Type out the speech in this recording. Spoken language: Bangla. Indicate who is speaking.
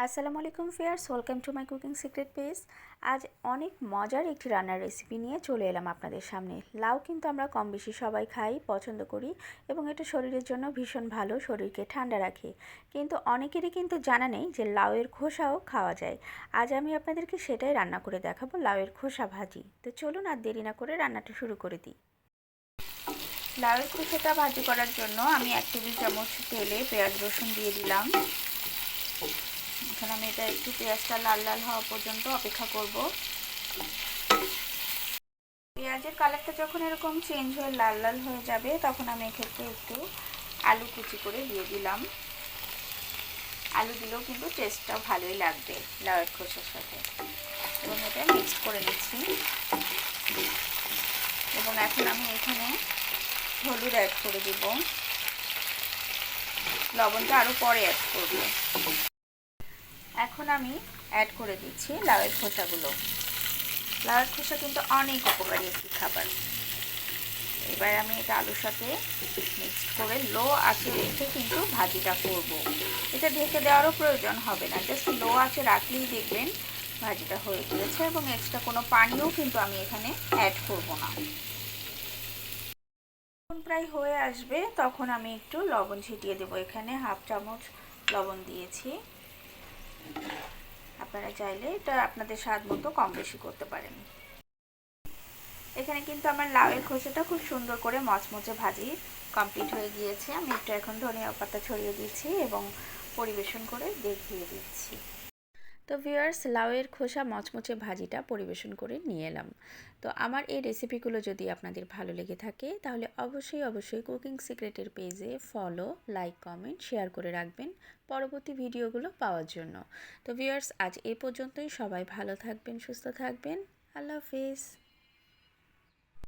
Speaker 1: আসসালামু আলাইকুম viewers, welcome to my cooking secret page. আজ অনেক মজার একটি রান্নার রেসিপি নিয়ে চলে এলাম আপনাদের সামনে। লাউ কিন্তু আমরা কম বেশি সবাই খাই, পছন্দ করি এবং এটা শরীরের জন্য ভীষণ ভালো, শরীরকে ঠান্ডা রাখে। কিন্তু অনেকেরই কিন্তু জানা নেই যে লাউয়ের খোসাও খাওয়া যায়। আজ আমি আপনাদেরকে সেটাই রান্না করে দেখাবো, লাউয়ের খোসা ভাজি। তো চলুন আর দেরি না করে রান্নাটা শুরু করে দিই। লাউয়ের খোসাটা ভাজি করার জন্য আমি 1 টেবিল চামচ তেলে পেঁয়াজ রসুন দিয়ে দিলাম। এখন আমি এটা একটু পেঁয়াজটা লাল লাল হওয়া পর্যন্ত অপেক্ষা করব। পেঁয়াজের কালারটা যখন এরকম চেঞ্জ হয়ে লাল লাল হয়ে যাবে তখন আমি এক্ষেত্রে একটু আলু কুচি করে দিয়ে দিলাম। আলু দিলেও কিন্তু টেস্টটা ভালোই লাগবে লাউয়ের খোসার সাথে। এবং এটা মিক্স করে নিচ্ছি। এবং এখন আমি এখানে হলুদ অ্যাড করে দিব, লবণটা আরও পরে অ্যাড করব। এখন আমি অ্যাড করে দিচ্ছি লাউয়ের খোসাগুলো। লাউয়ের খোসা কিন্তু অনেক উপকারী একটি খাবার। এবার আমি এটা আলুর সাথে মিক্সড করে লো আঁচে রেখে কিন্তু ভাজিটা করব। এটা ঢেকে দেওয়ারও প্রয়োজন হবে না, জাস্ট লো আঁচে রাখলেই দেখবেন ভাজিটা হয়ে গিয়েছে। এবং এক্সট্রা কোনো পানিও কিন্তু আমি এখানে অ্যাড করব না। যখন প্রায় হয়ে আসবে তখন আমি একটু লবণ ছিটিয়ে দেবো। এখানে হাফ চামচ লবণ দিয়েছি। আপনারা চাইলে এটা আপনাদের স্বাদ মতো কম বেশি করতে পারেন। এখানে কিন্তু আমার লাউয়ের খোসাটা খুব সুন্দর করে মচমচে ভাজি কমপ্লিট হয়ে গিয়েছে। আমি একটু এখন ধনিয়া পাতা ছড়িয়ে দিচ্ছি এবং পরিবেশন করে দেখিয়ে দিচ্ছি। তো ভিউয়ার্স, লাউয়ের খোসা মচমচে ভাজিটা পরিবেশন করে নিয়ে এলাম। তো আমার এই রেসিপিগুলো যদি আপনাদের ভালো লেগে থাকে তাহলে অবশ্যই কুকিং সিক্রেটের পেজে ফলো, লাইক, কমেন্ট, শেয়ার করে রাখবেন পরবর্তী ভিডিওগুলো পাওয়ার জন্য। তো ভিউয়ার্স, আজ এই পর্যন্তই। সবাই ভালো থাকবেন, সুস্থ থাকবেন। আল্লাহ হাফেজ।